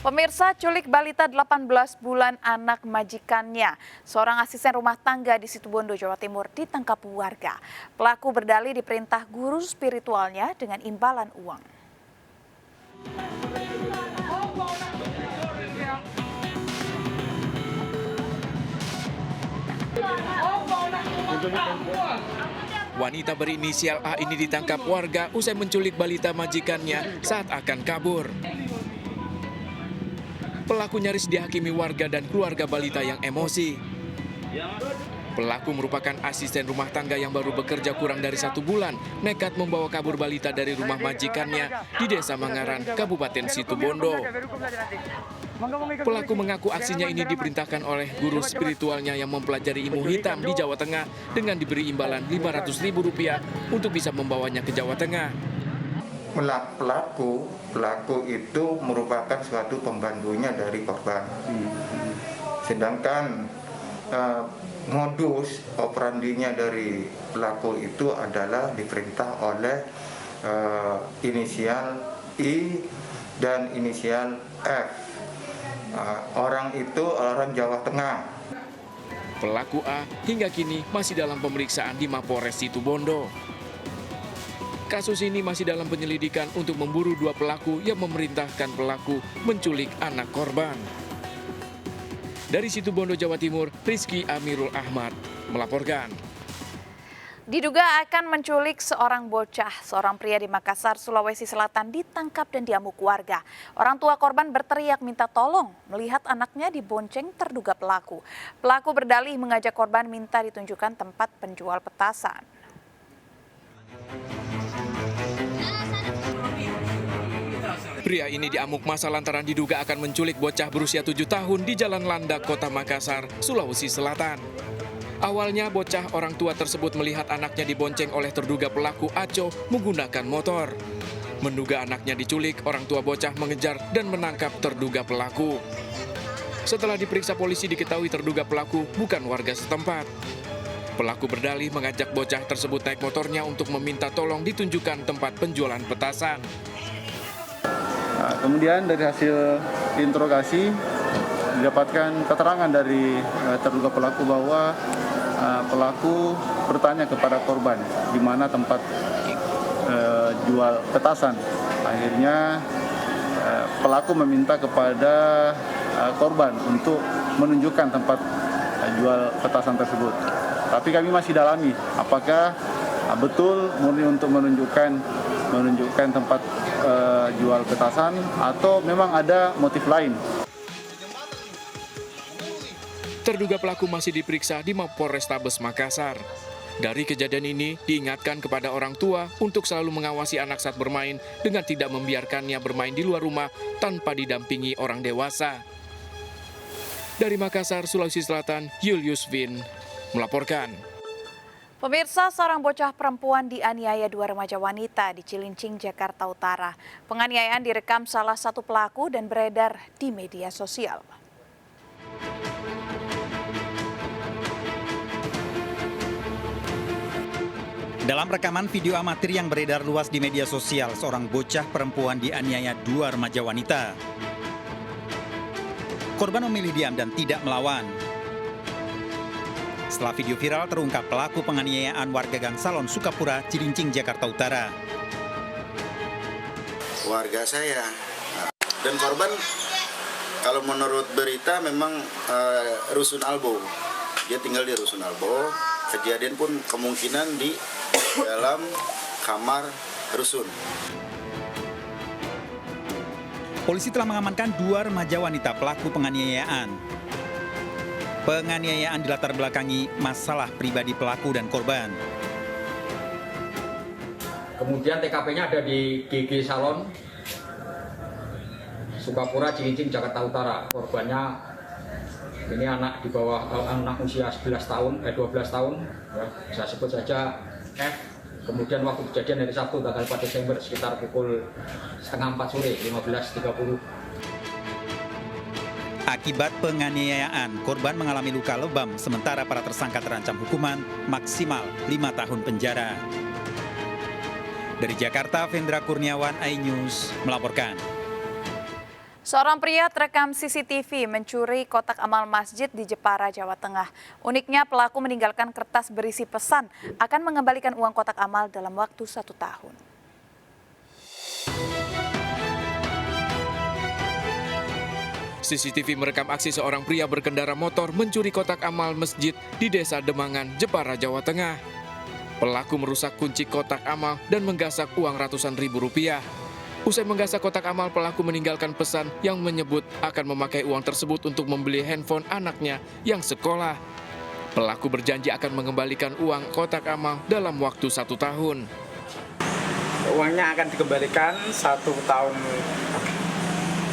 Pemirsa, culik balita 18 bulan anak majikannya. Seorang asisten rumah tangga di Situbondo, Jawa Timur ditangkap warga. Pelaku berdalih diperintah guru spiritualnya dengan imbalan uang. Wanita berinisial A ini ditangkap warga usai menculik balita majikannya saat akan kabur. Pelaku nyaris dihakimi warga dan keluarga balita yang emosi. Pelaku merupakan asisten rumah tangga yang baru bekerja kurang dari 1 bulan, nekat membawa kabur balita dari rumah majikannya di Desa Mangaran, Kabupaten Situbondo. Pelaku mengaku aksinya ini diperintahkan oleh guru spiritualnya yang mempelajari ilmu hitam di Jawa Tengah dengan diberi imbalan Rp500.000 untuk bisa membawanya ke Jawa Tengah. Pelaku itu merupakan suatu pembantunya dari korban. Sedangkan modus operandinya dari pelaku itu adalah diperintah oleh inisial I dan inisial F. Orang itu orang Jawa Tengah. Pelaku A hingga kini masih dalam pemeriksaan di Mapores Situbondo. Kasus ini masih dalam penyelidikan untuk memburu 2 pelaku yang memerintahkan pelaku menculik anak korban. Dari Situbondo, Jawa Timur, Rizky Amirul Ahmad melaporkan. Diduga akan menculik seorang bocah, seorang pria di Makassar, Sulawesi Selatan ditangkap dan diamuk warga. Orang tua korban berteriak minta tolong melihat anaknya dibonceng terduga pelaku. Pelaku berdalih mengajak korban minta ditunjukkan tempat penjual petasan. Pria ini diamuk massa lantaran diduga akan menculik bocah berusia 7 tahun di Jalan Landak, Kota Makassar, Sulawesi Selatan. Awalnya bocah orang tua tersebut melihat anaknya dibonceng oleh terduga pelaku Aco menggunakan motor. Menduga anaknya diculik, orang tua bocah mengejar dan menangkap terduga pelaku. Setelah diperiksa polisi diketahui terduga pelaku bukan warga setempat. Pelaku berdalih mengajak bocah tersebut naik motornya untuk meminta tolong ditunjukkan tempat penjualan petasan. Kemudian dari hasil interogasi didapatkan keterangan dari terduga pelaku bahwa pelaku bertanya kepada korban di mana tempat jual petasan. Akhirnya pelaku meminta kepada korban untuk menunjukkan tempat jual petasan tersebut. Tapi kami masih dalami apakah betul murni untuk menunjukkan tempat jual petasan atau memang ada motif lain. Terduga pelaku masih diperiksa di Mapolrestabes Makassar. Dari kejadian ini diingatkan kepada orang tua untuk selalu mengawasi anak saat bermain dengan tidak membiarkannya bermain di luar rumah tanpa didampingi orang dewasa. Dari Makassar, Sulawesi Selatan, Julius Vin melaporkan. Pemirsa, seorang bocah perempuan dianiaya 2 remaja wanita di Cilincing, Jakarta Utara. Penganiayaan direkam salah satu pelaku dan beredar di media sosial. Dalam rekaman video amatir yang beredar luas di media sosial, seorang bocah perempuan dianiaya 2 remaja wanita. Korban memilih diam dan tidak melawan. Setelah video viral terungkap pelaku penganiayaan warga Gang Salon, Sukapura, Cilincing, Jakarta Utara. Warga saya dan korban kalau menurut berita memang Rusun Albo. Dia tinggal di Rusun Albo. Kejadian pun kemungkinan di dalam kamar rusun. Polisi telah mengamankan 2 remaja wanita pelaku penganiayaan. Penganiayaan dilatar belakangi masalah pribadi pelaku dan korban. Kemudian TKP-nya ada di GG Salon, Sukapura, Cilincing, Jakarta Utara. Korbannya ini anak di bawah anak usia 12 tahun, ya, saya sebut saja F. Kemudian waktu kejadian hari Sabtu tanggal 4 Desember sekitar pukul 3:30 sore, 15.30. Akibat penganiayaan, korban mengalami luka lebam, sementara para tersangka terancam hukuman maksimal 5 tahun penjara. Dari Jakarta, Vendra Kurniawan, iNews melaporkan. Seorang pria terekam CCTV mencuri kotak amal masjid di Jepara, Jawa Tengah. Uniknya pelaku meninggalkan kertas berisi pesan akan mengembalikan uang kotak amal dalam waktu 1 tahun. CCTV merekam aksi seorang pria berkendara motor mencuri kotak amal masjid di Desa Demangan, Jepara, Jawa Tengah. Pelaku merusak kunci kotak amal dan menggasak uang ratusan ribu rupiah. Usai menggasak kotak amal, pelaku meninggalkan pesan yang menyebut akan memakai uang tersebut untuk membeli handphone anaknya yang sekolah. Pelaku berjanji akan mengembalikan uang kotak amal dalam waktu 1 tahun. Uangnya akan dikembalikan 1 tahun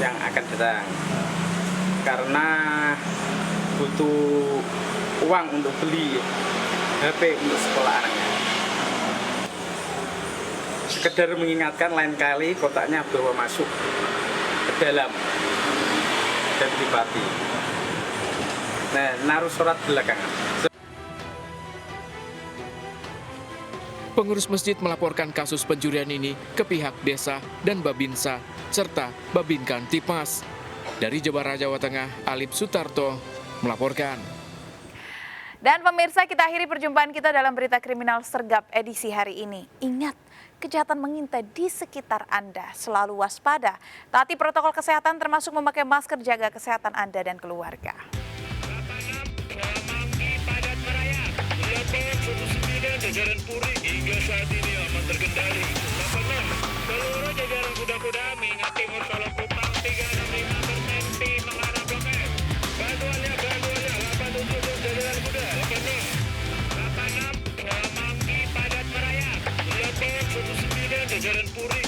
yang akan datang. Karena butuh uang untuk beli HP untuk sekolah anaknya. Sekedar mengingatkan lain kali kotaknya bawa masuk ke dalam dan pribadi. Nah, naruh surat belakangan. Pengurus masjid melaporkan kasus pencurian ini ke pihak desa dan Babinsa serta Babinkan Tipmas. Dari Jepara, Jawa Tengah, Alip Sutarto melaporkan. Dan pemirsa, kita akhiri perjumpaan kita dalam berita kriminal sergap edisi hari ini. Ingat, kejahatan mengintai di sekitar Anda. Selalu waspada. Taati protokol kesehatan termasuk memakai masker, jaga kesehatan Anda dan keluarga. Jajaran Puri hingga saat ini aman terkendali. Seluruh jajaran kuda-kuda mengingat timur Solo Kupang 365 bermimpi mengarah Blok M. Bantuannya 87 jajaran kuda. 86 Manggi Padat Merayap. 89 jajaran Puri